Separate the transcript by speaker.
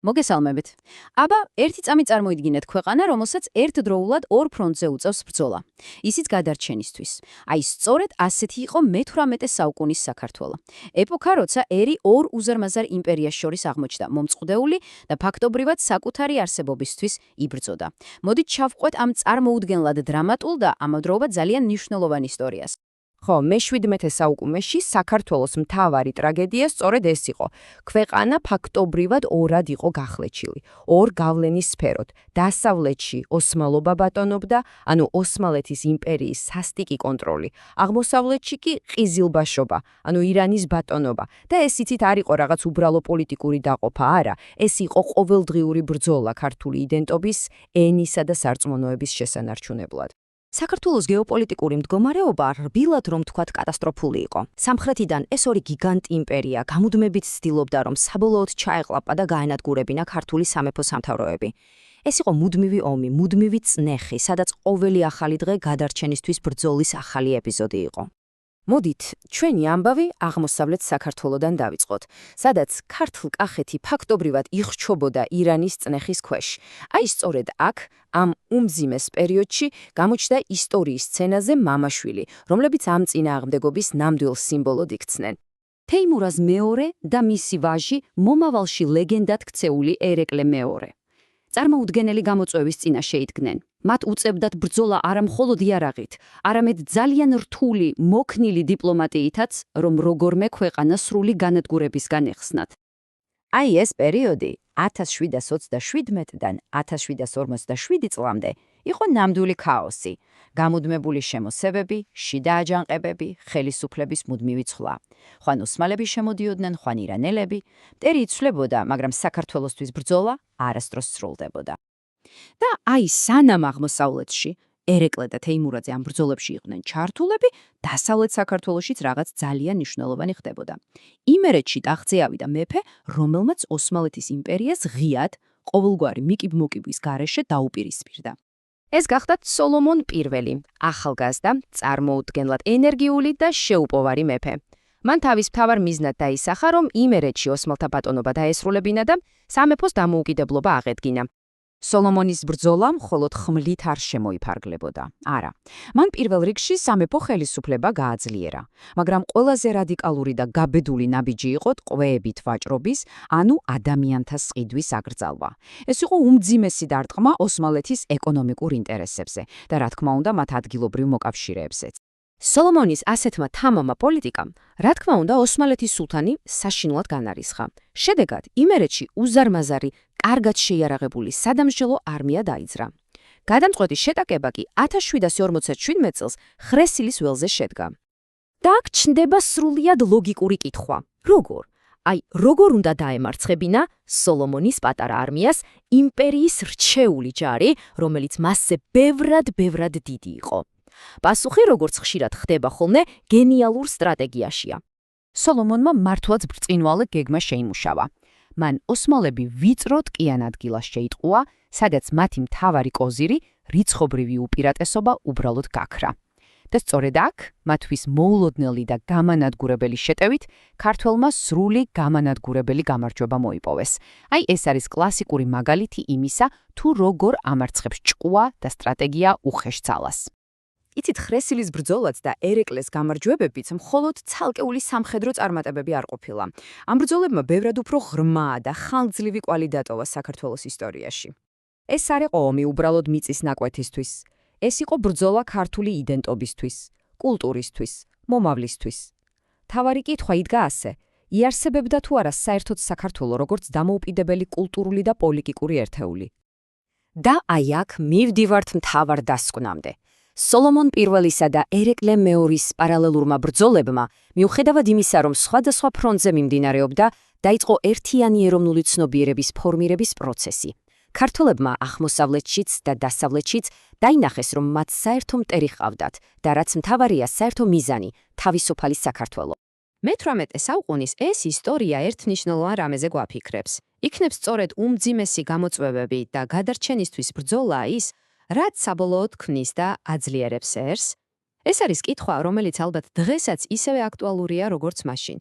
Speaker 1: მოგესალმებით. აბა, ერთი წამი წარმოიდგინეთ ქვეყანა, რომელსაც ერთდროულად ორ ფრონტზე უწევს ბრძოლა. ისიც გადარჩენისთვის. აი, სწორედ ასეთი იყო მე-18 საუკუნის საქართველო. ეპოქა, როცა ერი ორ უზარმაზარ იმპერიას შორის აღმოჩნდა, მომწყდეული და ფაქტობრივად საკუთარი არსებობისთვის იბრძოდა. მოდით ჩავყვეთ ამ წარმოუდგენლად დრამატულ და ამავდროულად ძალიან მნიშვნელოვან ისტორიას.
Speaker 2: ხო, მე-17 საუკუნეში საქართველოს მთავარი ტრაგედია სწორედ ეს იყო. ქვეყანა ფაქტობრივად ორად იყო გახლეჩილი, ორ გავლენის სფეროდ. დასავლეთში ოსმალობა ბატონობდა, ანუ ოსმალეთის იმპერიის სასტიკი კონტროლი. აღმოსავლეთში კი ყიზილბაშობა, ანუ ირანის ბატონობა. და ეს იცით არ იყო რაღაც უბრალო პოლიტიკური დაყოფა, არა, ეს იყო ყოველდღიური ბრძოლა ქართული იდენტობის, ენისა და სარწმუნოების შესანარჩუნებლად.
Speaker 3: საქართველოს გეოპოლიტიკური მდგომარეობა რბილად რომ თქვათ კატასტროფული იყო. სამხრეთიდან ეს ორი გიგანტი იმპერია გამუდმებით ცდილობდა რომ საბოლოოდ ჩაეყლაპა და გაენადგურებინა ქართული სამეფო სამთავროები. ეს იყო მუდმივი ომი, მუდმივი წნეხი, სადაც ყოველი ახალი დღე გადარჩენისთვის ბრძოლის ახალი ეპიზოდი იყო.
Speaker 2: მოდით, ჩვენი ამბავი აღმოსავლეთ საქართველოდან დავიწყოთ, სადაც ქართლ-კახეთი ფაქტობრივად იხჩობოდა ირანის წნეხის ქვეშ. აი სწორედ აქ, ამ უმძიმეს პერიოდში გამოჩნდა ისტორიის სცენაზე მამაშვილი, რომლებიც ამ წინააღმდეგობის ნამდვილ სიმბოლოდ იქცნენ.
Speaker 3: თეიმურაზ მეორე და მისი ვაჟი, მომავალში ლეგენდად ქცეული ერეკლე მეორე. წარმოუდგენელი გამოწვევის წინაშე იდგნენ. მათ უწევდათ ბრძოლა არა მხოლოდ იარაღით, არამედ ძალიან რთული, მოქნილი დიპლომატიითაც, რომ როგორმე ქვეყანა სრული განადგურებისგან ეხსნათ.
Speaker 2: აი ეს პერიოდი 1727-დან 1757 წლამდე იყო ნამდვილი ქაოსი, გამუდმებული შემოსევები, შიდა აჯანყებები, ხელისუფლების მუდმივი ცვლა. ხვან ოსმალები შემოდიოდნენ, ხვან ირანელები, მტერი იცვლებოდა, მაგრამ საქართველოსთვის ბრძოლა არასდროს სრულდებოდა.
Speaker 1: და აი, სანამ აღმოსავლეთში ერეკლე და თეიმურაძე ამ ბრძოლებში იყვნენ ჩართულები, დასავლეთ საქართველოშიც რაღაც ძალიან მნიშვნელოვანი ხდებოდა. იმერეთში ტახტზე ავიდა მეფე, რომელმაც ოსმალეთის იმპერიას ღიად, ყოველგვარი მიკიბ-მოკიბის გარეშე დაუპირისპირდა.
Speaker 2: ეს გახდათ სოლომონ პირველი, ახალგაზრდა, წარმოუდგენლად ენერგიული და შეუპოვარი მეფე. მან თავის მთავარ მიზნად დაისახა, რომ იმერეთში ოსმალთა ბატონობა დაესრულებინა და სამეფოს დამოუკიდებლობა აღედგინა. სოლომონის ბრძოლა მხოლოდ ხმლით არ შემოიფარგლებოდა. არა, მან პირველ რიგში სამეფო ხელისუფლება გააძლიერა, მაგრამ ყველაზე რადიკალური და გაბედული ნაბიჯი იყო ტყვეებით ვაჭრობის, ანუ ადამიანთა სყიდვის აკრძალვა. ეს იყო უმძიმესი დარტყმა ოსმალეთის ეკონომიკურ ინტერესებზე და რა თქმა უნდა მათ ადგილობრივ მოკავშირეებზეც.
Speaker 3: სოლომონის ასეთმა თამამა პოლიტიკამ, რა თქმა უნდა, ოსმალეთის სულთანი საშინლად განარისხა. შედეგად, იმერეთში უზარმაზარი, კარგად შეიარაღებული სადამსჯელო არმია დაიძრა. გადამწყვეტი შეტაკება კი 1747 წელს ხრესილის ველზე შედგა. და აქ ჩნდება სრულიად ლოგიკური კითხვა. როგორ? როგორ უნდა დაემარცხებინა სოლომონის პატარა არმიას იმპერიის რჩეული ჯარი, რომელიც მასზე ბევრად დიდი იყო? პასუხი, როგორც ხშირად ხდება ხოლმე, გენიალურ სტრატეგიაშია.
Speaker 1: სოლომონმა მართლაც ბრწყინვალე გეგმა შეიმუშავა. მან ოსმალები ვიწრო ტკიან ადგილას შეიტყუა, სადაც მათი მთავარი კოზირი, რიცხობრივი უპირატესობა უბრალოდ გაქრა. და სწორედ აქ, მათთვის მოულოდნელი და გამანადგურებელი შეტევით, ქართველმა სრული გამანადგურებელი გამარჯვება მოიპოვეს. აი, ეს არის კლასიკური მაგალითი იმისა, თუ როგორ ამარცხებს ჭკუა და სტრატეგია უხეშ ძალას.
Speaker 2: იცით, ხრესილის ბრძოლაც და ერეკლეს გამარჯვებებიც მხოლოდ ცალკეული სამხედრო წარმატებები არ ყოფილა. ამ ბრძოლებმა ბევრად უფრო ღრმა და ხანგრძლივი კვალი დატოვა საქართველოს ისტორიაში. ეს არ იყო ომი უბრალოდ მიწის ნაკვეთისთვის. ეს იყო ბრძოლა ქართული იდენტობისთვის, კულტურისთვის, მომავლისთვის. თავარი კითხვა იდგა ასე: იარსებებდა თუ არა საერთოდ საქართველო როგორც დამოუკიდებელი კულტურული და პოლიტიკური ერთეული? და აი აქ მივდივართ მთავარ დასკვნამდე. სოლომონ პირველისა და ერეკლე მეორის პარალელურმა ბრძოლებმა, მიუხედავად იმისა, რომ სხვადასხვა ფრონტზე მიმდინარეობდა, დაიწყო ერთიანი ეროვნული ცნობიერების ფორმირების პროცესი. ქართველებმა აღმოსავლეთშიც და დასავლეთშიც დაინახეს, რომ მათ საერთო მტერი ჰყავდათ და რაც მთავარია, საერთო მიზანი, თავისუფალი საქართველო. მე-18 საუკუნის ეს ისტორია ერთნიშნულოვან რამეზე გვაფიქრებს. იქნებ სწორედ უმძიმესი გამოწვევები და გადარჩენისთვის ბრძოლა ის, რაც საბოლოოდ ქმნის და აძლიერებს ერს? ეს არის კითხვა, რომელიც ალბათ დღესაც ისევე აქტუალურია, როგორც მაშინ.